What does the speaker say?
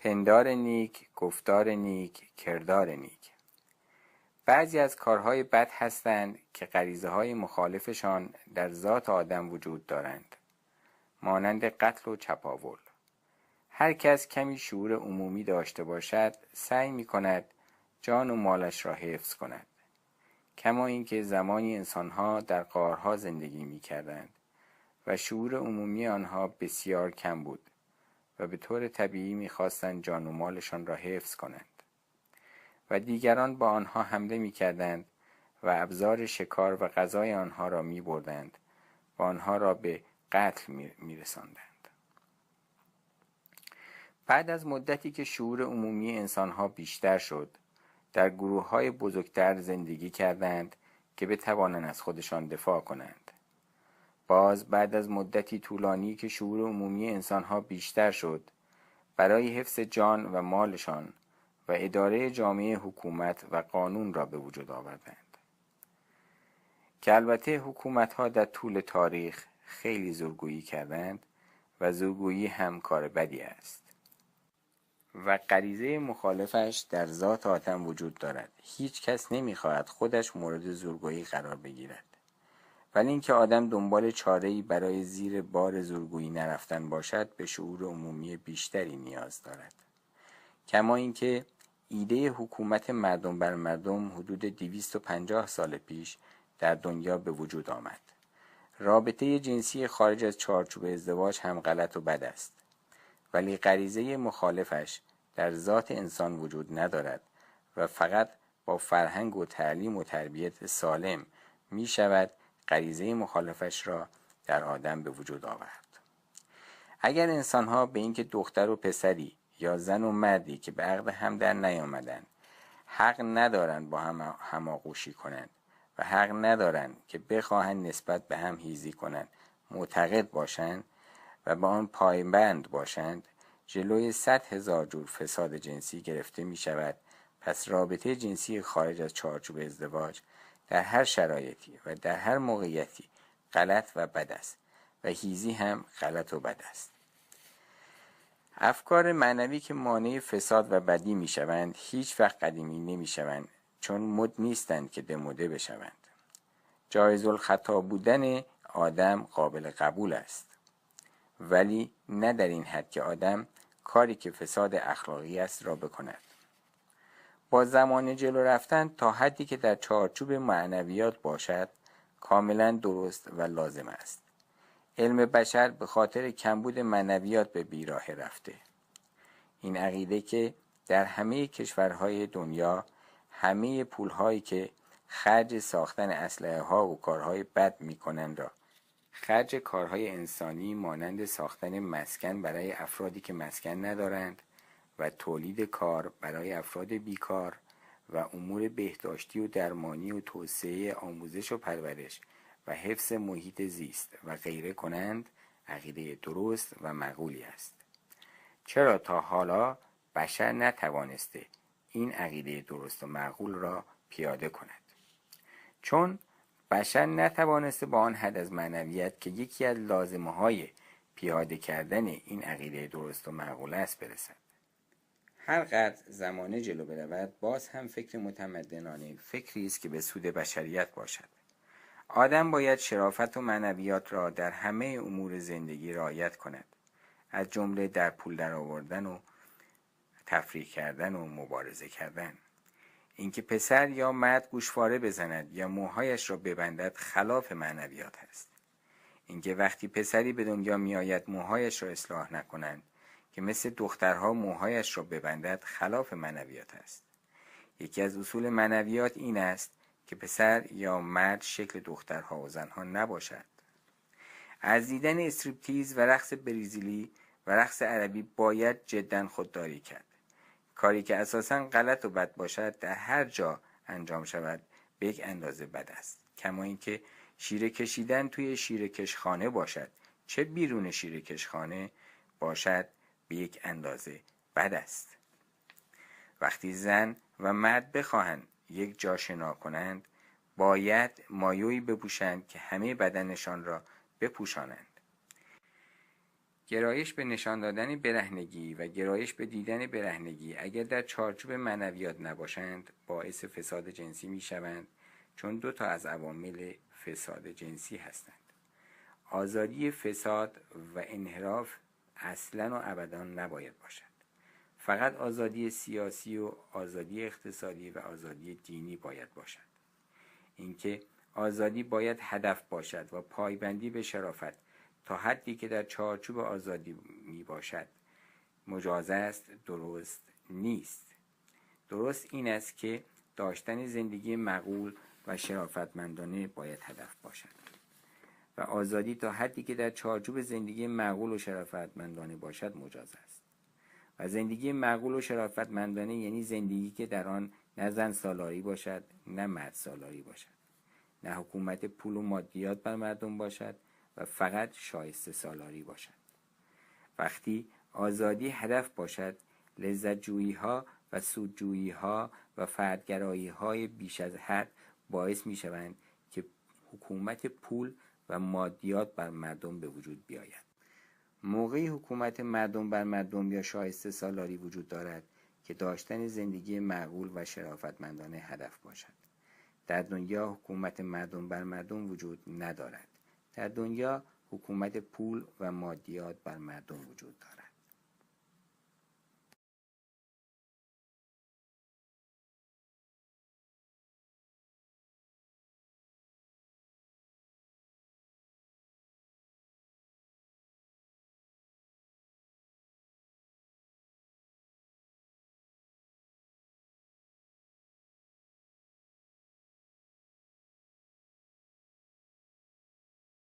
پندار نیک، گفتار نیک، کردار نیک. بعضی از کارهای بد هستند که غریزه‌های مخالفشان در ذات آدم وجود دارند، مانند قتل و چپاول. هر کس کمی شعور عمومی داشته باشد سعی می‌کند جان و مالش را حفظ کند. کما اینکه زمانی انسان‌ها در غارها زندگی می‌کردند و شعور عمومی آنها بسیار کم بود و به طور طبیعی می‌خواستند جان و مالشان را حفظ کنند و دیگران با آنها حمله می‌کردند و ابزار شکار و غذای آنها را می‌بردند و آنها را به قتل می‌رساندند. بعد از مدتی که شعور عمومی انسان‌ها بیشتر شد، در گروه‌های بزرگتر زندگی کردند که بتوانند از خودشان دفاع کنند. باز بعد از مدتی طولانی که شعور عمومی انسان‌ها بیشتر شد، برای حفظ جان و مالشان و اداره جامعه حکومت و قانون را به وجود آوردند. که البته حکومت‌ها در طول تاریخ خیلی زورگویی کردند و زورگویی هم کار بدی است. و غریزه مخالفش در ذات آدم وجود دارد. هیچ کس نمی‌خواهد خودش مورد زورگویی قرار بگیرد. ولی اینکه آدم دنبال چاره‌ای برای زیر بار زورگویی نرفتن باشد به شعور عمومی بیشتری نیاز دارد. کما اینکه ایده حکومت مردم بر مردم حدود 250 سال پیش در دنیا به وجود آمد. رابطه جنسی خارج از چارچوب ازدواج هم غلط و بد است. ولی غریزه مخالفش در ذات انسان وجود ندارد و فقط با فرهنگ و تعلیم و تربیت سالم می شود غریزه مخالفش را در آدم به وجود آورد. اگر انسان‌ها به اینکه دختر و پسری یا زن و مردی که به عقد هم در نیامدند حق ندارند با هم هماغوشی کنند و حق ندارند که بخواهند نسبت به هم هیزی کنند معتقد باشند و به آن پایبند باشند، جلوی 100,000 جور فساد جنسی گرفته می شود. پس رابطه جنسی خارج از چارچوب ازدواج در هر شرایطی و در هر موقعیتی غلط و بد است و هیزی هم غلط و بد است. افکار معنوی که مانع فساد و بدی می شوند هیچ وقت قدیمی نمی شوند، چون مد نیستند که دموده بشوند. جایز الخطا بودن آدم قابل قبول است، ولی نه در این حد که آدم کاری که فساد اخلاقی است را بکند. با زمان جلو رفتن تا حدی که در چارچوب معنویات باشد کاملا درست و لازم است. علم بشر به خاطر کمبود معنویات به بیراه رفته. این عقیده که در همه کشورهای دنیا همه پولهایی که خرج ساختن اسلحه ها و کارهای بد میکنند را خرج کارهای انسانی مانند ساختن مسکن برای افرادی که مسکن ندارند و تولید کار برای افراد بیکار و امور بهداشتی و درمانی و توسعه آموزش و پرورش و حفظ محیط زیست و غیره کنند، عقیده درست و معقولی است. چرا تا حالا بشر نتوانسته این عقیده درست و معقول را پیاده کند؟ چون بشر نتوانسته با آن حد از معنویت که یکی از لازمه‌های پیاده کردن این عقیده درست و معقول است برسد. هر قدر زمانه جلو برود باز هم فکر متمدنانه فکری است که به سود بشریت باشد. آدم باید شرافت و معنویات را در همه امور زندگی رعایت کند، از جمله در پول درآوردن و تفریح کردن و مبارزه کردن. اینکه پسر یا مرد گوشواره بزند یا موهایش را ببندد خلاف معنویات است. اینکه وقتی پسری به دنیا می آید موهایش را اصلاح نکنند که مثل دخترها موهایش را ببندد خلاف معنویات است. یکی از اصول معنویات این است که پسر یا مرد شکل دخترها و زنها نباشد. از دیدن استریپتیز و رقص بریزیلی و رقص عربی باید جداً خودداری کرد. کاری که اساساً غلط و بد باشد در هر جا انجام شود به یک اندازه بد است. کما اینکه شیره کشیدن توی شیره کشخانه باشد چه بیرون شیره کشخانه باشد به یک اندازه بد است. وقتی زن و مرد بخواهند یک جا شنا کنند باید مایویی بپوشند که همه بدنشان را بپوشانند. گرایش به نشان دادن برهنگی و گرایش به دیدن برهنگی اگر در چارچوب معنویات نباشند باعث فساد جنسی می شوند، چون دو تا از عوامل فساد جنسی هستند. آزادی فساد و انحراف اصلاً و ابداً نباید باشد. فقط آزادی سیاسی و آزادی اقتصادی و آزادی دینی باید باشد. اینکه آزادی باید هدف باشد و پایبندی به شرافت تا حدی که در چارچوب آزادی می باشد مجاز است، درست نیست. درست این است که داشتن زندگی معقول و شرافتمندانه باید هدف باشد و آزادی تا حدی که در چارچوب زندگی معقول و شرافتمندانه باشد مجاز است. و زندگی معقول و شرافتمندانه یعنی زندگی که در آن نه زن سالاری باشد نه مرد سالاری باشد، نه حکومت پول و مادیات بر مردم باشد و فقط شایسته سالاری باشد. وقتی آزادی هدف باشد، لذت جویی ها و سودجویی ها و فردگرایی های بیش از حد باعث می شوند که حکومت پول و مادیات بر مردم به وجود بیاید. موقعی حکومت مردم بر مردم یا شایسته سالاری وجود دارد که داشتن زندگی معقول و شرافتمندانه هدف باشد. در دنیا حکومت مردم بر مردم وجود ندارد. در دنیا حکومت پول و مادیات بر مردم وجود دارد.